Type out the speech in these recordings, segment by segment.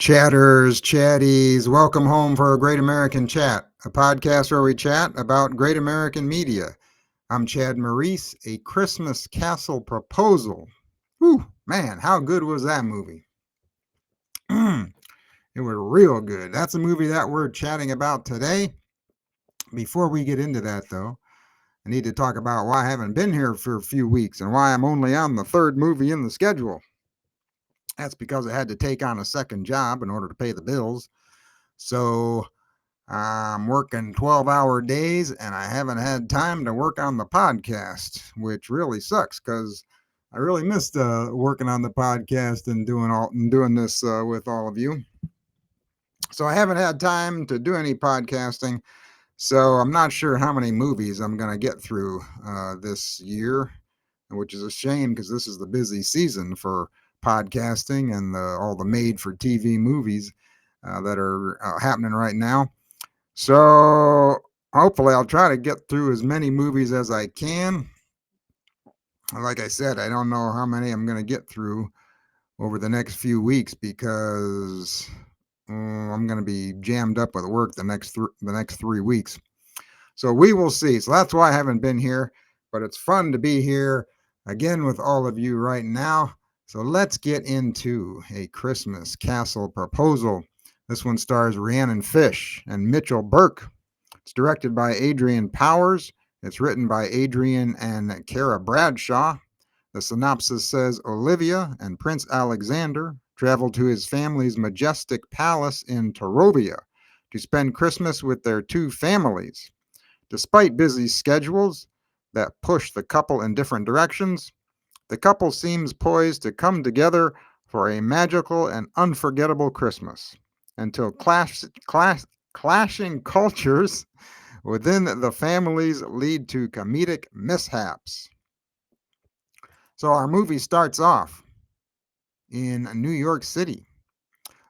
Chatters, chatties, welcome home for a Great American Chat, a podcast where we chat about great American media. I'm Chad Maurice, A Christmas Castle Proposal. Whew, man, how good was that movie? It was real good. That's a movie that we're chatting about today. Before we get into that, though, I need to talk about why I haven't been here for a few weeks and why I'm only on the third movie in the schedule. That's because I had to take on a second job in order to pay the bills. So I'm working 12-hour days and I haven't had time to work on the podcast, which really sucks because I really missed working on the podcast and doing this with all of you. So I haven't had time to do any podcasting. So I'm not sure how many movies I'm going to get through this year, which is a shame because this is the busy season for podcasting and all the made for TV movies that are happening right now. So hopefully I'll try to get through as many movies as I can. Like I said, I don't know how many I'm going to get through over the next few weeks because I'm going to be jammed up with work the next 3 weeks. So we will see. So that's why I haven't been here, but it's fun to be here again with all of you right now. So let's get into A Christmas Castle Proposal. This one stars Rhiannon and Mitchell Bourke. It's directed by Adrian Powers. It's written by Adrian and Kara Bradshaw. The synopsis says Olivia and Prince Alexander travel to his family's majestic palace in Torovia to spend Christmas with their two families. Despite busy schedules that push the couple in different directions, the couple seems poised to come together for a magical and unforgettable Christmas until clashing cultures within the families lead to comedic mishaps. So our movie starts off in New York City.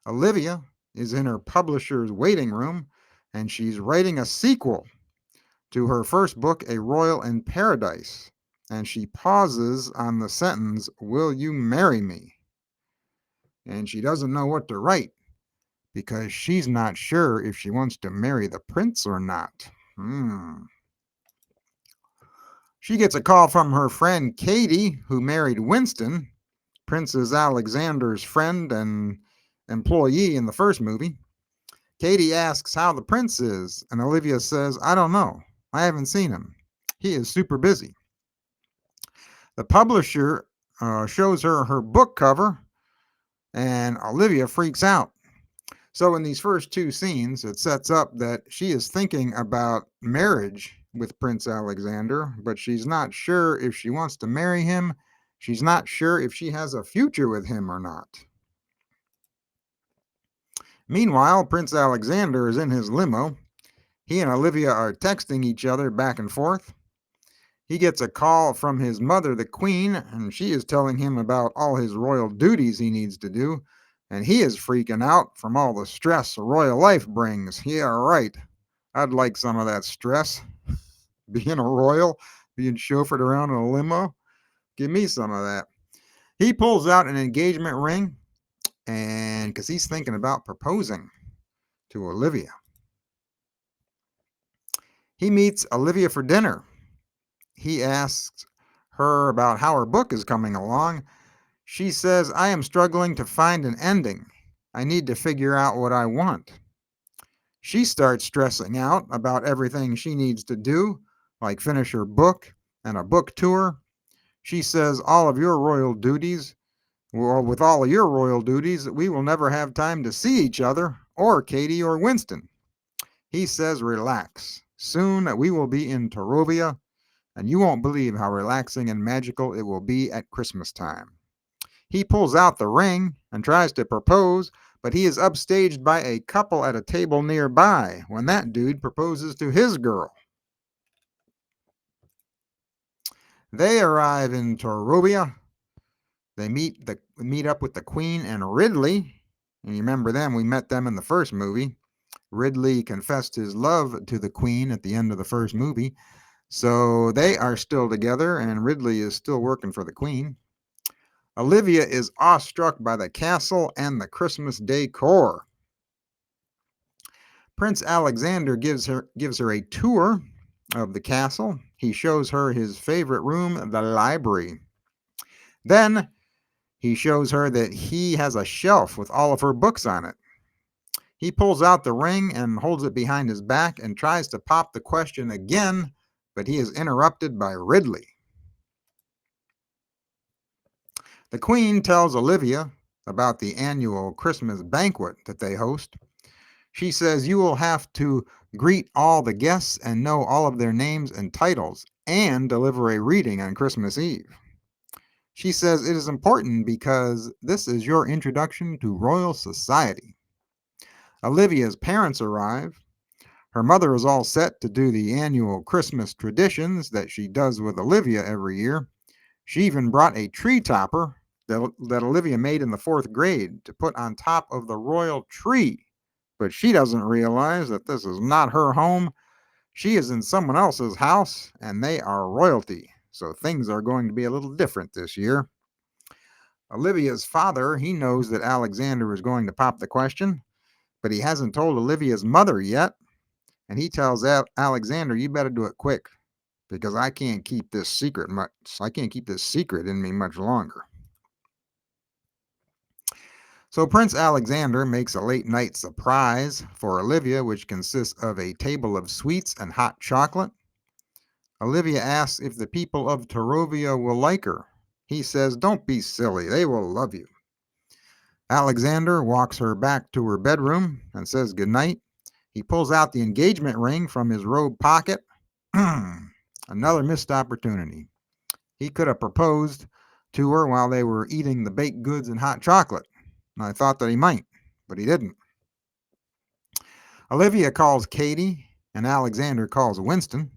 Olivia is in her publisher's waiting room and she's writing a sequel to her first book, A Royal in Paradise. And she pauses on the sentence, "Will you marry me?" And she doesn't know what to write because she's not sure if she wants to marry the prince or not. She gets a call from her friend Katie, who married Winston, Princess Alexander's friend and employee in the first movie. Katie asks how the prince is, and Olivia says, "I don't know. I haven't seen him. He is super busy." The publisher shows her book cover, and Olivia freaks out. So in these first two scenes, it sets up that she is thinking about marriage with Prince Alexander, but she's not sure if she wants to marry him. She's not sure if she has a future with him or not. Meanwhile, Prince Alexander is in his limo. He and Olivia are texting each other back and forth. He gets a call from his mother, the Queen, and she is telling him about all his royal duties he needs to do, and he is freaking out from all the stress a royal life brings. Yeah, right. I'd like some of that stress. Being a royal, being chauffeured around in a limo. Give me some of that. He pulls out an engagement ring, and because he's thinking about proposing to Olivia. He meets Olivia for dinner. He asks her about how her book is coming along. She says, "I am struggling to find an ending. I need to figure out what I want." She starts stressing out about everything she needs to do, like finish her book and a book tour. She says, with all of your royal duties, we will never have time to see each other, or Katie or Winston. He says, "Relax. Soon we will be in Torovia, and you won't believe how relaxing and magical it will be at Christmas time." He pulls out the ring and tries to propose, but he is upstaged by a couple at a table nearby when that dude proposes to his girl. They arrive in Torovia. They meet up with the Queen and Ridley. And you remember them, we met them in the first movie. Ridley confessed his love to the Queen at the end of the first movie. So they are still together, and Ridley is still working for the Queen. Olivia is awestruck by the castle and the Christmas decor. Prince Alexander gives her a tour of the castle. He shows her his favorite room, the library. Then he shows her that he has a shelf with all of her books on it. He pulls out the ring and holds it behind his back and tries to pop the question again, but he is interrupted by Ridley. The Queen tells Olivia about the annual Christmas banquet that they host. She says you will have to greet all the guests and know all of their names and titles and deliver a reading on Christmas Eve. She says it is important because this is your introduction to royal society. Olivia's parents arrive. Her mother is all set to do the annual Christmas traditions that she does with Olivia every year. She even brought a tree topper that Olivia made in the 4th grade to put on top of the royal tree. But she doesn't realize that this is not her home. She is in someone else's house, and they are royalty. So things are going to be a little different this year. Olivia's father, he knows that Alexander is going to pop the question, but he hasn't told Olivia's mother yet. And he tells Alexander, you better do it quick because I can't keep this secret in me much longer. So Prince Alexander makes a late night surprise for Olivia, which consists of a table of sweets and hot chocolate. Olivia asks if the people of Tarovia will like her. He says, don't be silly, they will love you. Alexander walks her back to her bedroom and says goodnight. He pulls out the engagement ring from his robe pocket. Another missed opportunity. He could have proposed to her while they were eating the baked goods and hot chocolate. I thought that he might, but he didn't. Olivia calls Katie, and Alexander calls Winston.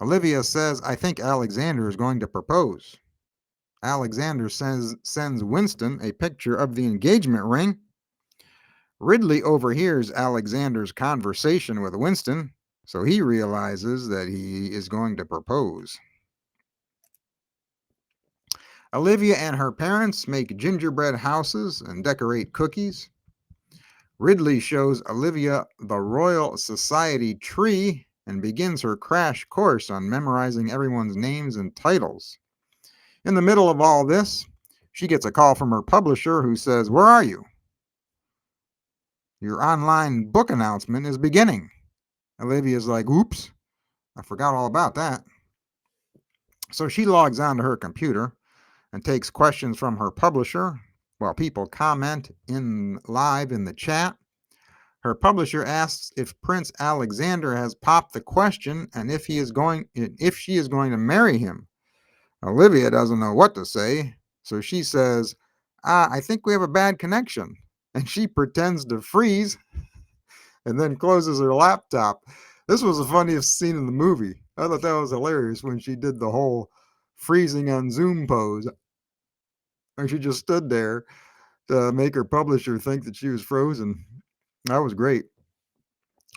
Olivia says, I think Alexander is going to propose. Alexander sends Winston a picture of the engagement ring. Ridley overhears Alexander's conversation with Winston, so he realizes that he is going to propose. Olivia and her parents make gingerbread houses and decorate cookies. Ridley shows Olivia the Royal Society tree and begins her crash course on memorizing everyone's names and titles. In the middle of all this, she gets a call from her publisher who says, where are you? Your online book announcement is beginning. Olivia's like, oops, I forgot all about that. So she logs onto her computer and takes questions from her publisher while people comment live in the chat. Her publisher asks if Prince Alexander has popped the question and if she is going to marry him. Olivia doesn't know what to say, so she says, I think we have a bad connection. And she pretends to freeze and then closes her laptop. This was the funniest scene in the movie. I thought that was hilarious when she did the whole freezing on Zoom pose. And she just stood there to make her publisher think that she was frozen. That was great.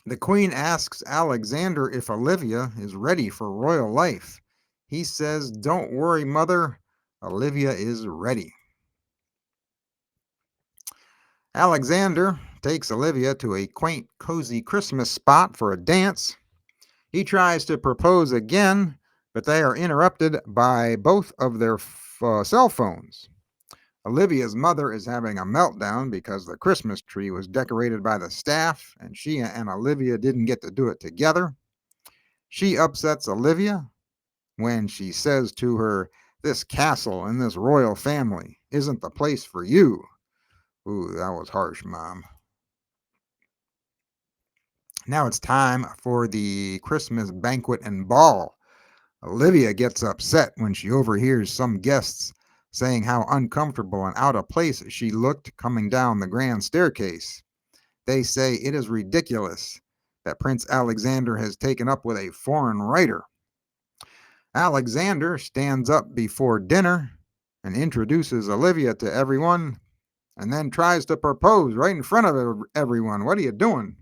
The Queen asks Alexander if Olivia is ready for royal life. He says, don't worry, mother. Olivia is ready. Alexander takes Olivia to a quaint, cozy Christmas spot for a dance. He tries to propose again, but they are interrupted by both of their cell phones. Olivia's mother is having a meltdown because the Christmas tree was decorated by the staff and she and Olivia didn't get to do it together. She upsets Olivia when she says to her, this castle and this royal family isn't the place for you. Ooh, that was harsh, Mom. Now it's time for the Christmas banquet and ball. Olivia gets upset when she overhears some guests saying how uncomfortable and out of place she looked coming down the grand staircase. They say it is ridiculous that Prince Alexander has taken up with a foreign writer. Alexander stands up before dinner and introduces Olivia to everyone and then tries to propose right in front of everyone. What are you doing?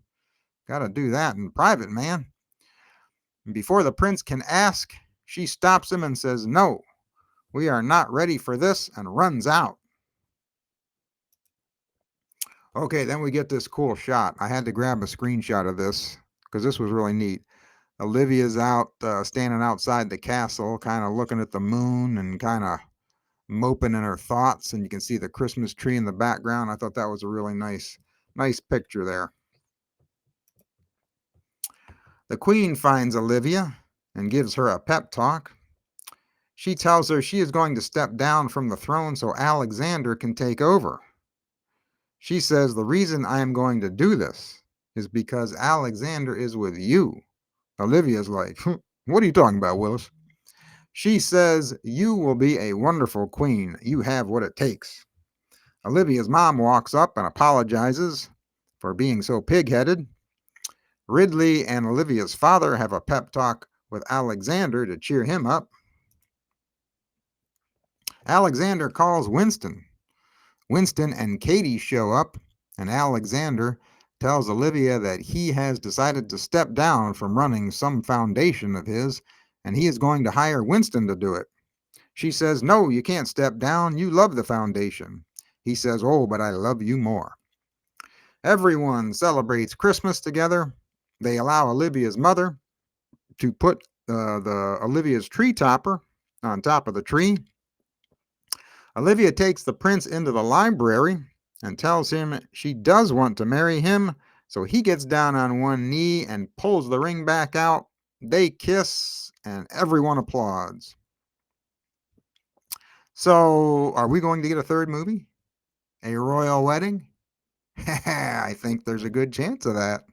Got to do that in private, man. And before the prince can ask, she stops him and says, no, We are not ready for this, and runs out. Okay, then we get this cool shot. I had to grab a screenshot of this because this was really neat. Olivia's out standing outside the castle, kind of looking at the moon and kind of moping in her thoughts, and you can see the Christmas tree in the background. I thought that was a really nice picture there. The queen finds Olivia and gives her a pep talk. She tells her she is going to step down from the throne so Alexander can take over. She says the reason I am going to do this is because Alexander is with you. Olivia's like, what are you talking about, Willis? She says, you will be a wonderful queen. You have what it takes. Olivia's mom walks up and apologizes for being so pig-headed. Ridley and Olivia's father have a pep talk with Alexander to cheer him up. Alexander calls Winston. Winston and Katie show up, and Alexander tells Olivia that he has decided to step down from running some foundation of his, and he is going to hire Winston to do it. She says, no, you can't step down. You love the foundation. He says, oh, but I love you more. Everyone celebrates Christmas together. They allow Olivia's mother to put the Olivia's tree topper on top of the tree. Olivia takes the prince into the library and tells him she does want to marry him, so he gets down on one knee and pulls the ring back out. They kiss, and everyone applauds. So, are we going to get a third movie? A royal wedding? I think there's a good chance of that.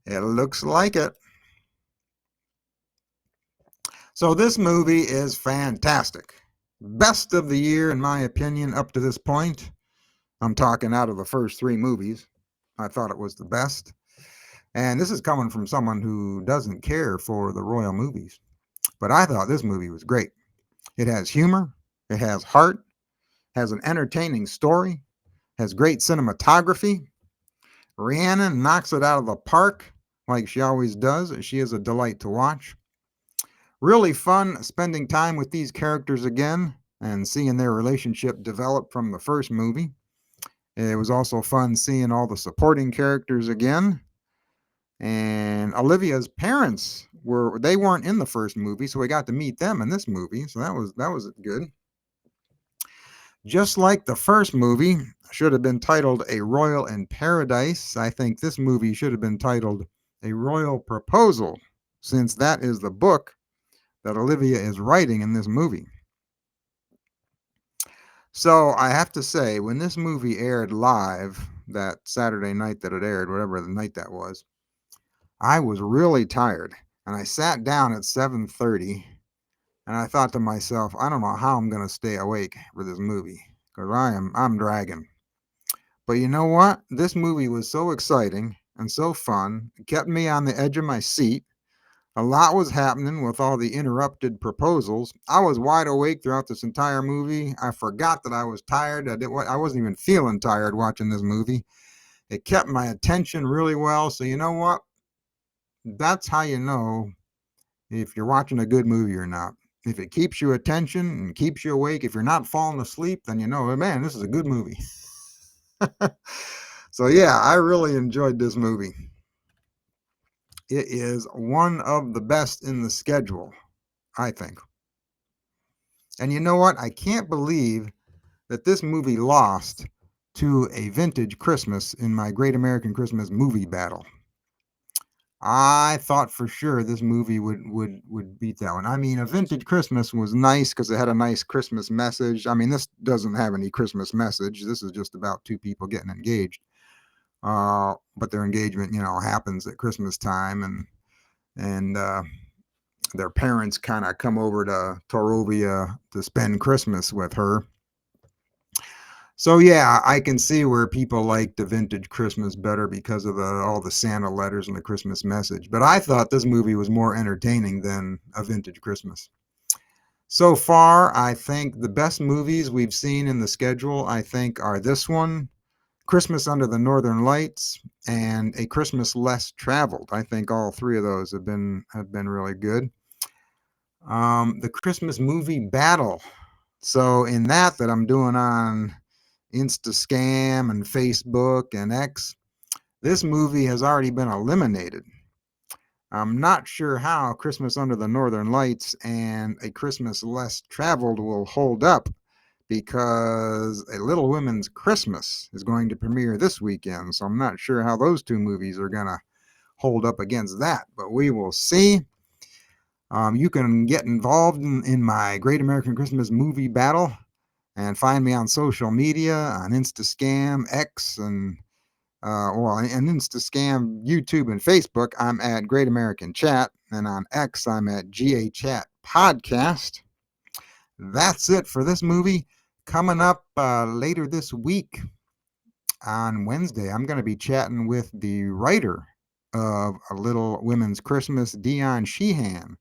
It looks like it. So this movie is fantastic. Best of the year, in my opinion, up to this point. I'm talking out of the first three movies. I thought it was the best. And this is coming from someone who doesn't care for the royal movies. But I thought this movie was great. It has humor. It has heart. Has an entertaining story. Has great cinematography. Rhiannon knocks it out of the park like she always does. She is a delight to watch. Really fun spending time with these characters again and seeing their relationship develop from the first movie. It was also fun seeing all the supporting characters again. And Olivia's parents weren't in the first movie, so we got to meet them in this movie. So that was good. Just like the first movie should have been titled A Royal in Paradise, I think this movie should have been titled A Royal Proposal, since that is the book that Olivia is writing in this movie. So I have to say, when this movie aired live that Saturday night that it aired, whatever the night that was, I was really tired, and I sat down at 7:30, and I thought to myself, I don't know how I'm going to stay awake for this movie, because I'm dragging. But you know what? This movie was so exciting and so fun. It kept me on the edge of my seat. A lot was happening with all the interrupted proposals. I was wide awake throughout this entire movie. I forgot that I was tired. I wasn't even feeling tired watching this movie. It kept my attention really well. So you know what? That's how you know if you're watching a good movie or not. If it keeps your attention and keeps you awake, if you're not falling asleep, then you know, man, this is a good movie. So yeah, I really enjoyed this movie. It is one of the best in the schedule, I think. And you know what? I can't believe that this movie lost to A Vintage Christmas in my Great American Christmas movie battle. I thought for sure this movie would beat that one. I mean, A Vintage Christmas was nice because it had a nice Christmas message. I mean, this doesn't have any Christmas message. This is just about two people getting engaged. But their engagement, happens at Christmas time, and their parents kind of come over to Torovia to spend Christmas with her. So yeah, I can see where people like the Vintage Christmas better because of all the Santa letters and the Christmas message. But I thought this movie was more entertaining than A Vintage Christmas. So far, I think the best movies we've seen in the schedule, I think, are this one, Christmas Under the Northern Lights, and A Christmas Less Traveled. I think all three of those have been really good. The Christmas movie battle. So in that I'm doing on Instascam and Facebook and X, this movie has already been eliminated. I'm not sure how Christmas Under the Northern Lights and A Christmas Less Traveled will hold up because A Little Women's Christmas is going to premiere this weekend. So I'm not sure how those two movies are going to hold up against that, but we will see. You can get involved in my Great American Christmas movie battle and find me on social media on Instascam, X, and and Instascam, YouTube, and Facebook. I'm at Great American Chat, and on X, I'm at GA Chat Podcast. That's it for this movie. Coming up later this week on Wednesday, I'm going to be chatting with the writer of A Little Women's Christmas, Dion Sheehan.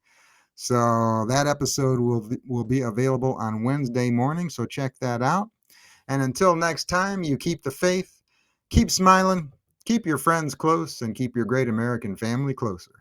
So that episode will be available on Wednesday morning, so check that out. And until next time, you keep the faith, keep smiling, keep your friends close, and keep your great American family closer.